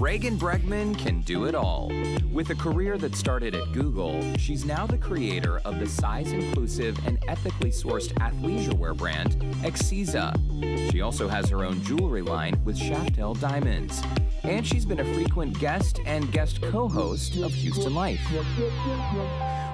Reagan Bregman can do it all. With a career that started at Google, she's now the creator of the size-inclusive and ethically sourced athleisure wear brand, Exisa. She also has her own jewelry line with Shaftel Diamonds. And she's been a frequent guest and guest co-host of Houston Life.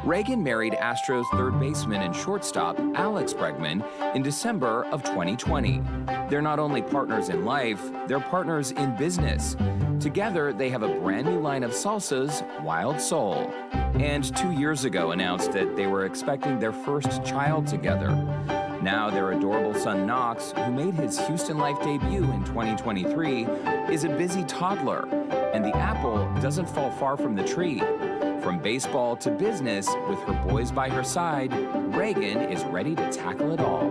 Reagan married Astros third baseman and shortstop Alex Bregman in December of 2020. They're not only partners in life, they're partners in business. Together, they have a brand new line of salsas, Wild Soul. And 2 years ago announced that they were expecting their first child together. Now their adorable son Knox, who made his Houston Life debut in 2023, is a busy toddler. And the apple doesn't fall far from the tree. From baseball to business, with her boys by her side, Reagan is ready to tackle it all.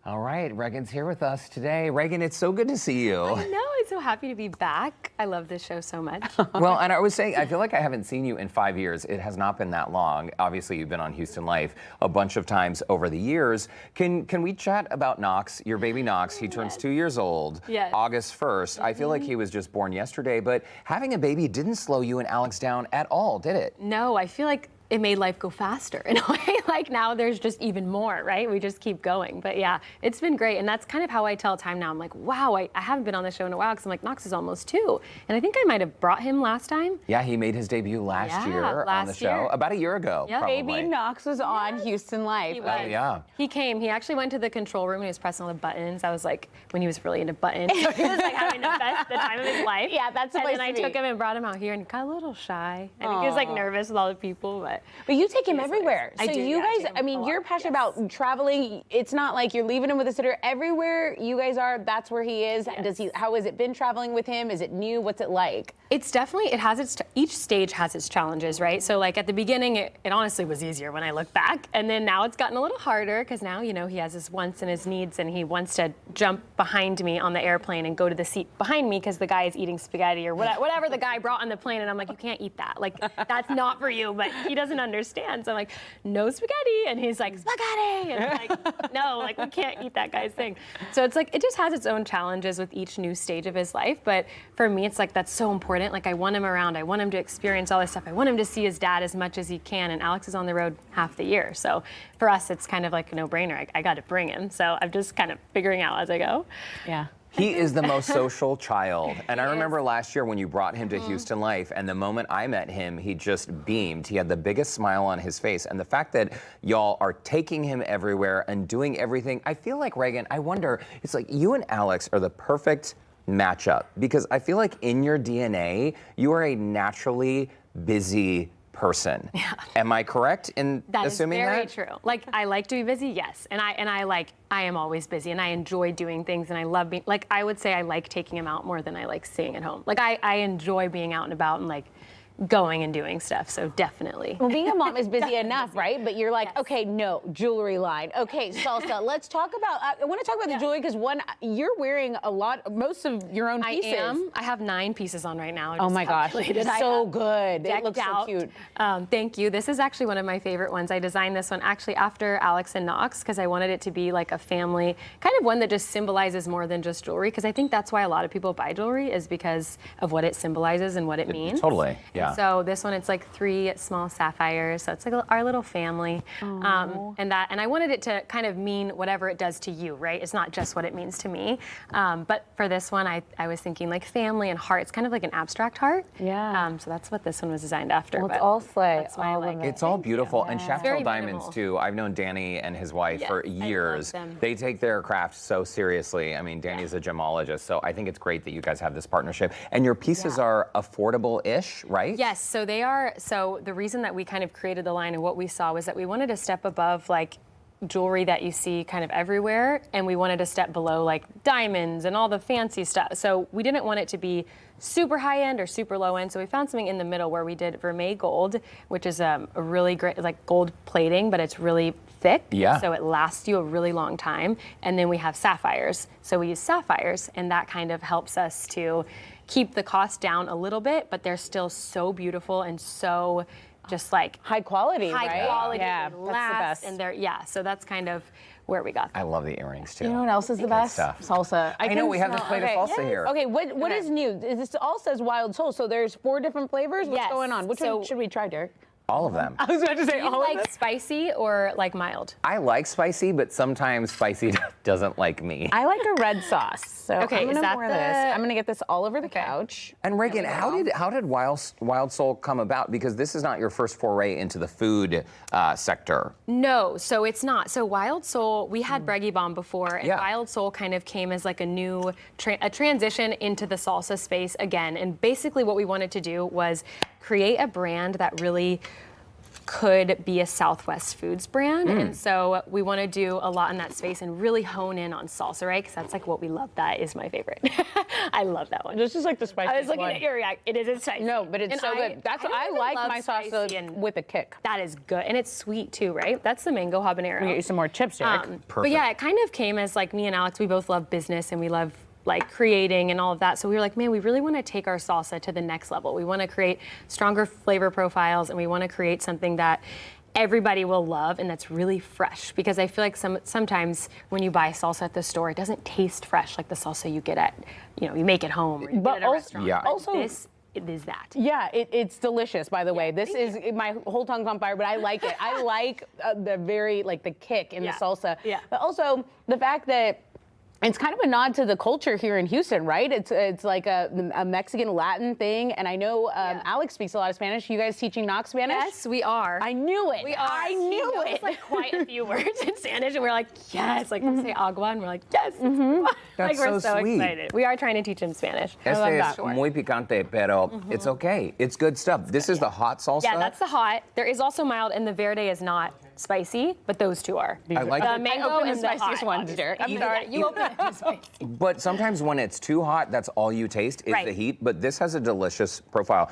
All right, Reagan's here with us today. Reagan, it's so good to see you. I know, I'm so happy to be back. I love this show so much. Well, and I was saying, I feel like I haven't seen you in 5 years. It has not been that long. Obviously, you've been on Houston Life a bunch of times over the years. Can we chat about Knox, your baby Knox? He turns 2 years old, August 1st. I feel like he was just born yesterday, but having a baby didn't slow you and Alex down at all, did it? No, I feel like it made life go faster in a way. Like now there's just even more, right? We just keep going. But yeah, it's been great. And that's kind of how I tell time now. I'm like, wow, I haven't been on the show in a while because I'm like, Knox is almost 2. And I think I might have brought him last time. Yeah, he made his debut last year on the show. About a year ago, probably. Baby Knox was on Houston Life. He was. Oh, yeah. He came. He actually went to the control room and he was pressing all the buttons. I was like, when he was really into buttons. So he was like having the time of his life. Yeah, that's the place to be. And then I took him and brought him out here and he got a little shy. I think he was like nervous with all the people, but you take him everywhere. I so do, you yeah, guys, I mean, you're passionate about traveling. It's not like you're leaving him with a sitter. Everywhere you guys are, that's where he is. Yes. Does he? How has it been traveling with him? Is it new? What's it like? It's definitely, it has its, each stage has its challenges, right? So like at the beginning, it honestly was easier when I look back. And then now it's gotten a little harder because now, you know, he has his wants and his needs and he wants to jump behind me on the airplane and go to the seat behind me because the guy is eating spaghetti or whatever the guy brought on the plane. And I'm like, you can't eat that. Like, that's not for you, but he doesn't understand. So I'm like, no spaghetti. And he's like, spaghetti. And I'm like, no, like we can't eat that guy's thing. So it's like, it just has its own challenges with each new stage of his life. But for me, it's like, that's so important. Like I want him around. I want him to experience all this stuff. I want him to see his dad as much as he can. And Alex is on the road half the year. So for us, it's kind of like a no-brainer. I got to bring him. So I'm just kind of figuring out as I go. Yeah. He is the most social child. And I remember last year when you brought him to Houston Life, and the moment I met him, he just beamed. He had the biggest smile on his face. And the fact that y'all are taking him everywhere and doing everything, I feel like, Reagan, I wonder, it's like you and Alex are the perfect matchup because I feel like in your DNA, you are a naturally busy person. Yeah. Am I correct in assuming that? That is very true. Like I like to be busy, yes. And I am always busy and I enjoy doing things and I love being, like I would say I like taking him out more than I like staying at home. Like I enjoy being out and about and like going and doing stuff, so definitely. Well, being a mom is busy enough, right? But you're like, okay, no, jewelry line. Okay, salsa. Let's talk about, I want to talk about the jewelry because you're wearing a lot, most of your own pieces. I am. I have 9 pieces on right now. Oh my gosh, it's so good. It looks so cute. Thank you. This is actually one of my favorite ones. I designed this one actually after Alex and Knox because I wanted it to be like a family, kind of one that just symbolizes more than just jewelry because I think that's why a lot of people buy jewelry is because of what it symbolizes and what it means. Totally, yeah. So this one, it's like 3 small sapphires. So it's like our little family. And I wanted it to kind of mean whatever it does to you, right? It's not just what it means to me. But for this one, I was thinking like family and heart. It's kind of like an abstract heart. Yeah. So that's what this one was designed after. Well, it's all slay. That's why I like it. It's all beautiful. And Very Shaftel Diamonds, minimal. too. I've known Danny and his wife for years. I love them. They take their craft so seriously. I mean, Danny's a gemologist, so I think it's great that you guys have this partnership. And your pieces are affordable-ish, right? Yes, so they are. So the reason that we kind of created the line and what we saw was that we wanted to step above like jewelry that you see kind of everywhere, and we wanted to step below like diamonds and all the fancy stuff. So we didn't want it to be super high end or super low end. So we found something in the middle where we did vermeil gold, which is a really great like gold plating, but it's really thick. Yeah. So it lasts you a really long time. And then we have sapphires. So we use sapphires, and that kind of helps us to keep the cost down a little bit, but they're still so beautiful and so just like high quality, high right? quality, Yeah, they that's the last, best. and they're so that's kind of where we got them. I love the earrings too. You know what else is the best? stuff. Salsa. I know, we have this plate of salsa here. Okay, what is new? This all says wild soul, so there's 4 different flavors? What's Yes. going on? Which So- one should we try, Derek? All of them. I was about to say Do you all of like them. spicy or like mild? I like spicy, but sometimes spicy doesn't like me. I like a red sauce. So Okay, I'm is gonna that pour the- this. I'm gonna get this all over the couch. And Reagan, how did Wild Soul come about? Because this is not your first foray into the food sector. No, so it's not. So Wild Soul, we had Breggy Bomb before, and Yeah. Wild Soul kind of came as like a new a transition into the salsa space again. And basically what we wanted to do was create a brand that really could be a Southwest Foods brand. And so we want to do a lot in that space and really hone in on salsa, right? Because that's like what we love. That is my favorite. I love that one. This is like the spiciest I was looking one. at your reaction. It is spicy. No, but it's And so good. That's what I don't like love my salsa spicy and with a kick. that is good. And it's sweet too, right? That's the mango habanero. Get you some more chips, Derek. But yeah, it kind of came as like me and Alex, we both love business and we love like creating and all of that. So we were like, man, we really want to take our salsa to the next level. We want to create stronger flavor profiles and we want to create something that everybody will love and that's really fresh, because I feel like sometimes when you buy salsa at the store, it doesn't taste fresh like the salsa you get at, you make at home or you But get at a also- restaurant. Yeah. But also- this it is that. Yeah, it's delicious, by the way. This is, my whole tongue's on fire, but I like it. I like the kick in Yeah. the salsa. Yeah. But also the fact that it's kind of a nod to the culture here in Houston, right? It's like a Mexican Latin thing, and I know Alex speaks a lot of Spanish. You guys teaching Knox Spanish? Yes, we are. I knew it. We are. I knew He knows, it. like quite a few words in Spanish, and we're like, yes. Like we say agua, and we're like, yes. That's like we're so sweet. excited. We are trying to teach him Spanish. love Este that. es muy picante, pero it's okay. It's good stuff. This is the hot salsa. Yeah, that's the hot. There is also mild, and the verde is not spicy, but those two are. I like The it. mango opened and the the spiciest hot, ones, obviously. Derek. I'm You- sorry. You open it. It's spicy. But sometimes when it's too hot, that's all you taste is Right. the heat. But this has a delicious profile.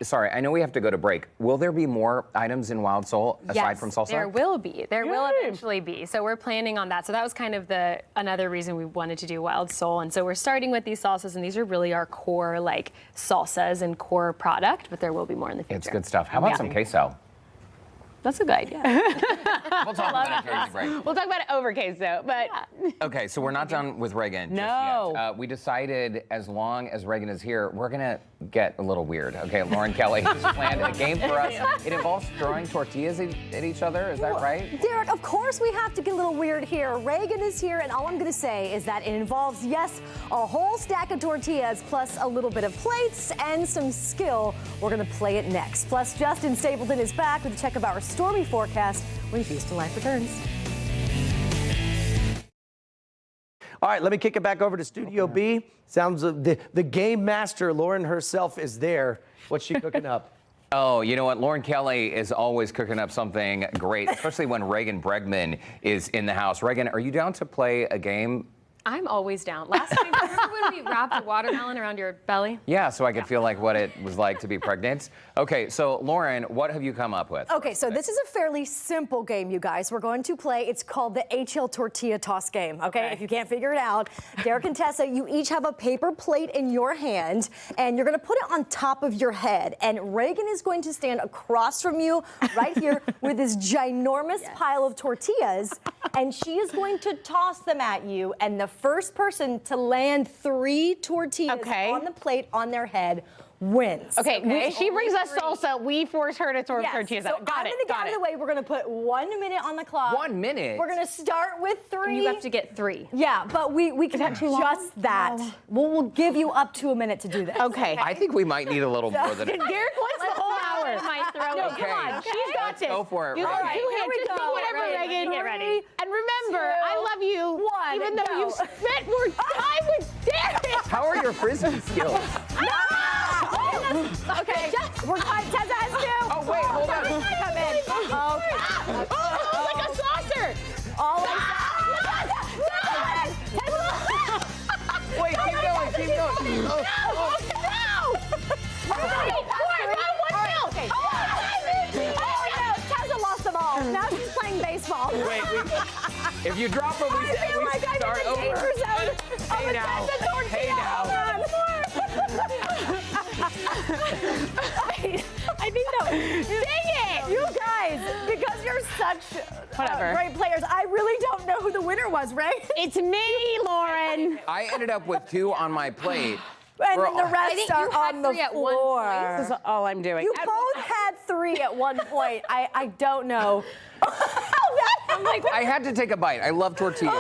Sorry, I know we have to go to break. Will there be more items in Wild Soul aside Yes, from salsa? there will be. There will Yay. eventually be. So we're planning on that. So that was kind of another reason we wanted to do Wild Soul. And so we're starting with these salsas, and these are really our core like salsas and core product. But there will be more in the future. It's good stuff. How about Yeah. some queso? That's a good idea. We'll talk about it during the break. We'll talk about it over queso, but Okay, so we're not done with Reagan just No. yet. We decided as long as Reagan is here, we're gonna get a little weird. Okay, Lauren Kelly has planned a game for us. It involves throwing tortillas at each other, is that right? Derek, of course we have to get a little weird here. Reagan is here, and all I'm going to say is that it involves, yes, a whole stack of tortillas plus a little bit of plates and some skill. We're going to play it next. Plus, Justin Stapleton is back with a check of our stormy forecast when Houston Life returns. All right, let me kick it back over to Studio B. Sounds the game master, Lauren herself, is there. What's she cooking up? Oh, you know what? Lauren Kelly is always cooking up something great, especially when Reagan Bregman is in the house. Reagan, are you down to play a game? I'm always down. Last time, remember when we wrapped the watermelon around your belly? Yeah, so I could feel like what it was like to be pregnant. Okay, so Lauren, what have you come up with? Okay, so this is a fairly simple game, you guys. We're going to play. It's called the HL Tortilla Toss game, okay? If you can't figure it out, Derek and Tessa, you each have a paper plate in your hand, and you're going to put it on top of your head. And Reagan is going to stand across from you right here with this ginormous pile of tortillas, and she is going to toss them at you, and the first person to land 3 tortillas on the plate on their head wins. Okay, she brings us salsa. We force her to throw tortillas so out. Got I'm it. going to get out of the way. We're going to put 1 minute on the clock. 1 minute? We're going to start with 3. You have to get 3. Yeah, but we can adjust that. We'll give you up to a minute to do that. Okay. I think we might need a little more than Derek wants the whole hour. Might throw No, it. come on. Okay. She's got Let's this. go for it, You Reagan. got 2 Here hands. we Just go. do whatever, Ready, Reagan. get ready. And remember, I love you. 1, Even though go. you've spent more time with Derek. How are your frisbee skills? Okay, we're cutting. Tessa has 2. Oh, wait, hold on. Come in. Oh, like a saucer. All Wait, keep going, keep going. Oh, oh. Tessa lost them all. Now she's playing baseball. Wait, if you drop them, we I feel like I'm start in the danger over. zone of a now. Tessa tortilla. Hey, now. I think that. Dang it! You guys, because you're so such Whatever. great players. I really don't know who the winner was, Ray. It's me, Lauren. I ended up with 2 on my plate. And We're then the all- I rest think are you had on the 3 at one floor. This is all I'm doing. You both had 3 at one point. I don't know. I'm like, I had to take a bite. I love tortillas.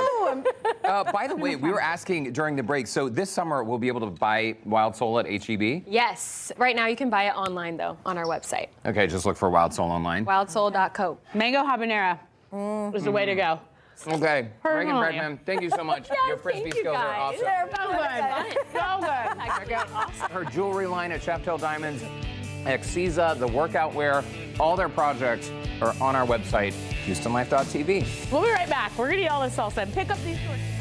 By the way, we were asking during the break, so this summer we'll be able to buy Wild Soul at H-E-B? Yes. Right now you can buy it online though on our website. Okay, just look for Wild Soul online. Wildsoul.co. Mango habanero is the way to go. Okay, Reagan Personally. Bregman, thank you so much. Your frisbee thank you, skills are guys. awesome. they're So good. So good. Her jewelry line at Chef Tail Diamonds, Exisa, the workout wear, all their projects are on our website, HoustonLife.tv. We'll be right back. We're gonna eat all this salsa and pick up these tortillas.